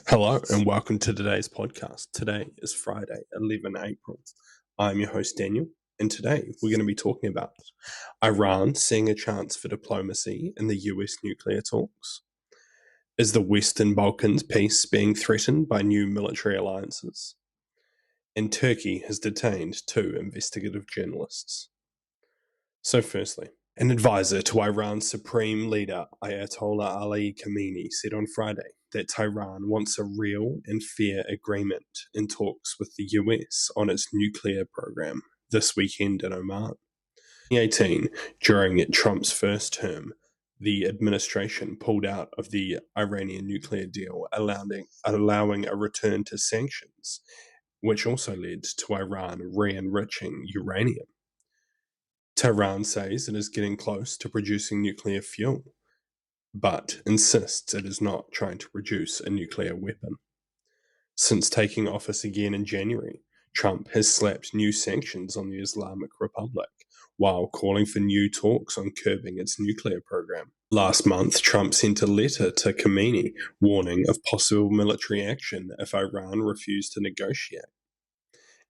Hello and welcome to today's podcast. Today is Friday, 11 April. I'm your host, Daniel, and today we're going to be talking about Iran seeing a chance for diplomacy in the US nuclear talks. Is the Western Balkans peace being threatened by new military alliances? And Turkey has detained 2 investigative journalists. So firstly, an advisor to Iran's supreme leader Ayatollah Ali Khamenei said on Friday that Tehran wants a real and fair agreement in talks with the US on its nuclear program this weekend in Oman. In 2018, during Trump's first term, the administration pulled out of the Iranian nuclear deal, allowing a return to sanctions, which also led to Iran re-enriching uranium. Tehran says it is getting close to producing nuclear fuel, but insists it is not trying to produce a nuclear weapon. Since taking office again in January, Trump has slapped new sanctions on the Islamic Republic while calling for new talks on curbing its nuclear program. Last month, Trump sent a letter to Khamenei warning of possible military action if Iran refused to negotiate.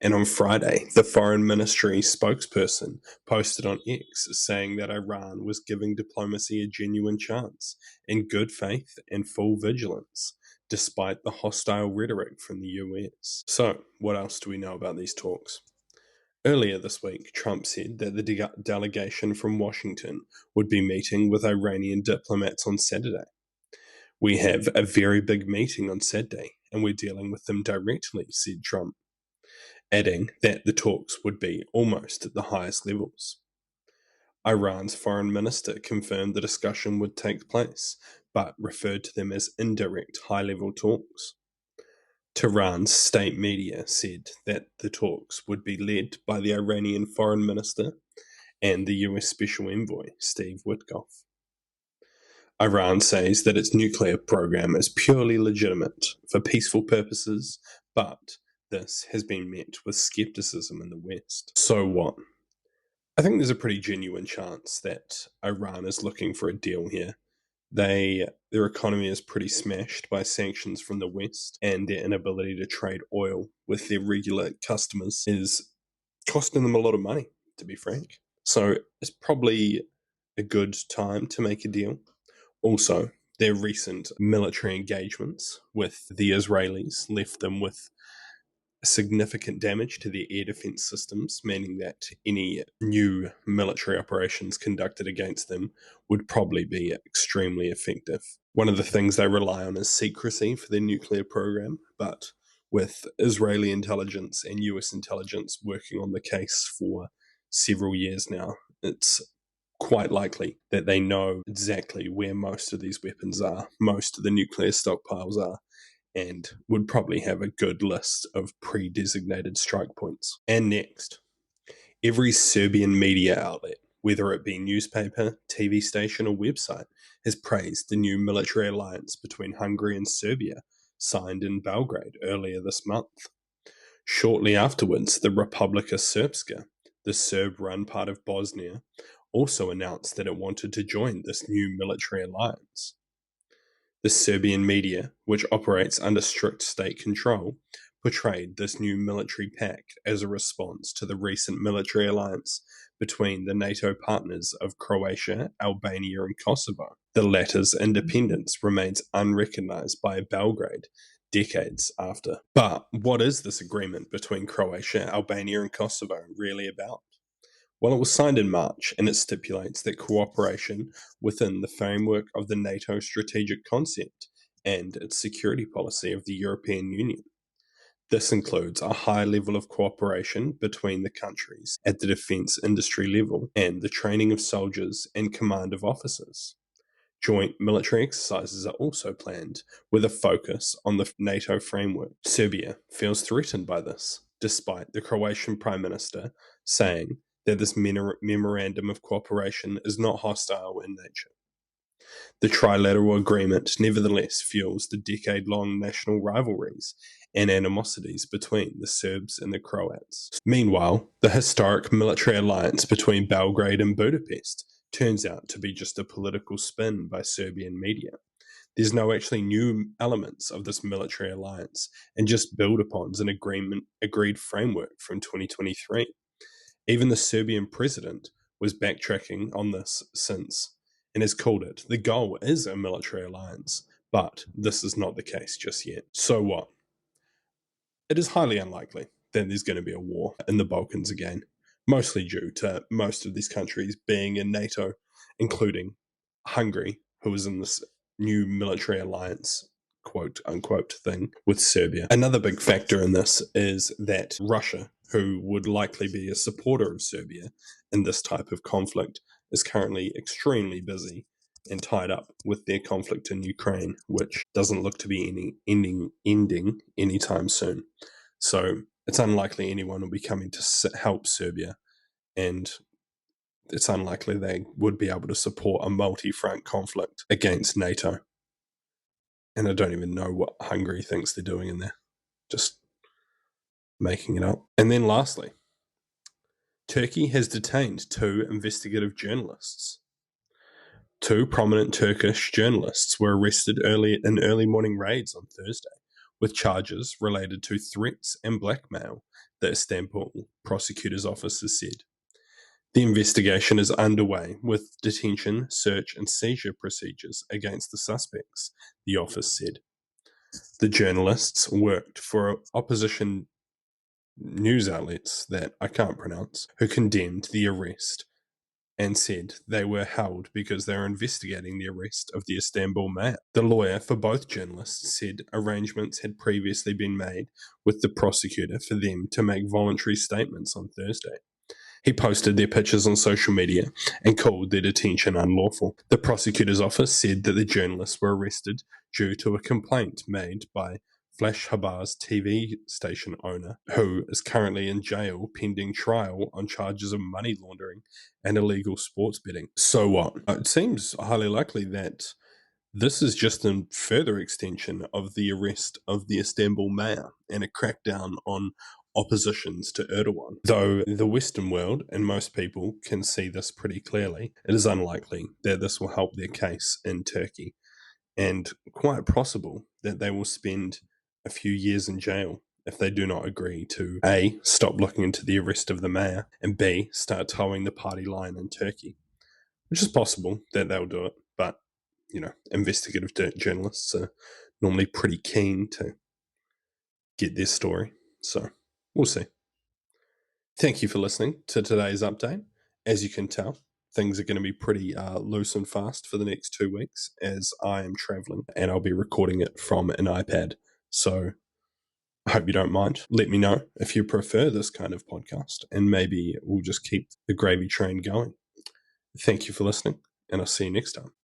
And on Friday, the foreign ministry spokesperson posted on X saying that Iran was giving diplomacy a genuine chance in good faith and full vigilance, despite the hostile rhetoric from the US. So, what else do we know about these talks? Earlier this week, Trump said that the delegation from Washington would be meeting with Iranian diplomats on Saturday. We have a very big meeting on Saturday, and we're dealing with them directly, said Trump, adding that the talks would be almost at the highest levels. Iran's foreign minister confirmed the discussion would take place, but referred to them as indirect high-level talks. Tehran's state media said that the talks would be led by the Iranian foreign minister and the US special envoy, Steve Witkoff. Iran says that its nuclear program is purely legitimate for peaceful purposes, but this has been met with skepticism in the West. So what? I think there's a pretty genuine chance that Iran is looking for a deal here. Their economy is pretty smashed by sanctions from the West, and their inability to trade oil with their regular customers is costing them a lot of money, to be frank. So it's probably a good time to make a deal. Also, their recent military engagements with the Israelis left them with significant damage to their air defense systems, meaning that any new military operations conducted against them would probably be extremely effective. One of the things they rely on is secrecy for their nuclear program, but with Israeli intelligence and US intelligence working on the case for several years now, it's quite likely that they know exactly where most of these weapons are, most of the nuclear stockpiles are, and would probably have a good list of pre-designated strike points. And next, every Serbian media outlet, whether it be newspaper, TV station, or website, has praised the new military alliance between Hungary and Serbia, signed in Belgrade earlier this month. Shortly afterwards, the Republika Srpska, the Serb-run part of Bosnia, also announced that it wanted to join this new military alliance. The Serbian media, which operates under strict state control, portrayed this new military pact as a response to the recent military alliance between the NATO partners of Croatia, Albania, and Kosovo. The latter's independence remains unrecognized by Belgrade decades after. But what is this agreement between Croatia, Albania, and Kosovo really about? Well, it was signed in March, and it stipulates that cooperation within the framework of the NATO strategic concept and its security policy of the European Union. This includes a high level of cooperation between the countries at the defence industry level and the training of soldiers and command of officers. Joint military exercises are also planned with a focus on the NATO framework. Serbia feels threatened by this, despite the Croatian Prime Minister saying that this memorandum of cooperation is not hostile in nature. The trilateral agreement nevertheless fuels the decade-long national rivalries and animosities between the Serbs and the Croats. Meanwhile, the historic military alliance between Belgrade and Budapest turns out to be just a political spin by Serbian media. There's no actually new elements of this military alliance and just build upon an agreed framework from 2023. Even the Serbian president was backtracking on this since and has called it the goal is a military alliance, but this is not the case just yet. So what? It is highly unlikely that there's going to be a war in the Balkans again, mostly due to most of these countries being in NATO, including Hungary, who is in this new military alliance, quote unquote, thing with Serbia. Another big factor in this is that Russia, who would likely be a supporter of Serbia in this type of conflict, is currently extremely busy and tied up with their conflict in Ukraine, which doesn't look to be ending anytime soon. So it's unlikely anyone will be coming to help Serbia, and it's unlikely they would be able to support a multi-front conflict against NATO. And I don't even know what Hungary thinks they're doing in there. Just making it up. And then lastly, Turkey has detained 2 investigative journalists. 2 prominent Turkish journalists were arrested in early morning raids on Thursday with charges related to threats and blackmail, the Istanbul prosecutor's office has said. The investigation is underway with detention, search and seizure procedures against the suspects, the office said. The journalists worked for opposition news outlets that I can't pronounce, who condemned the arrest and said they were held because they were investigating the arrest of the Istanbul mayor. The lawyer for both journalists said arrangements had previously been made with the prosecutor for them to make voluntary statements on Thursday. He posted their pictures on social media and called their detention unlawful. The prosecutor's office said that the journalists were arrested due to a complaint made by Flash Habar's TV station owner, who is currently in jail pending trial on charges of money laundering and illegal sports betting. So what? It seems highly likely that this is just a further extension of the arrest of the Istanbul mayor and a crackdown on oppositions to Erdogan. Though the Western world and most people can see this pretty clearly, it is unlikely that this will help their case in Turkey, and quite possible that they will spend a few years in jail if they do not agree to A, stop looking into the arrest of the mayor, and B, start towing the party line in Turkey, which is possible that they'll do it, but investigative journalists are normally pretty keen to get their story. So we'll see. Thank you for listening to today's update. As you can tell, things are going to be pretty loose and fast for the next 2 weeks as I am traveling and I'll be recording it from an iPad. So I hope you don't mind. Let me know if you prefer this kind of podcast and maybe we'll just keep the gravy train going. Thank you for listening and I'll see you next time.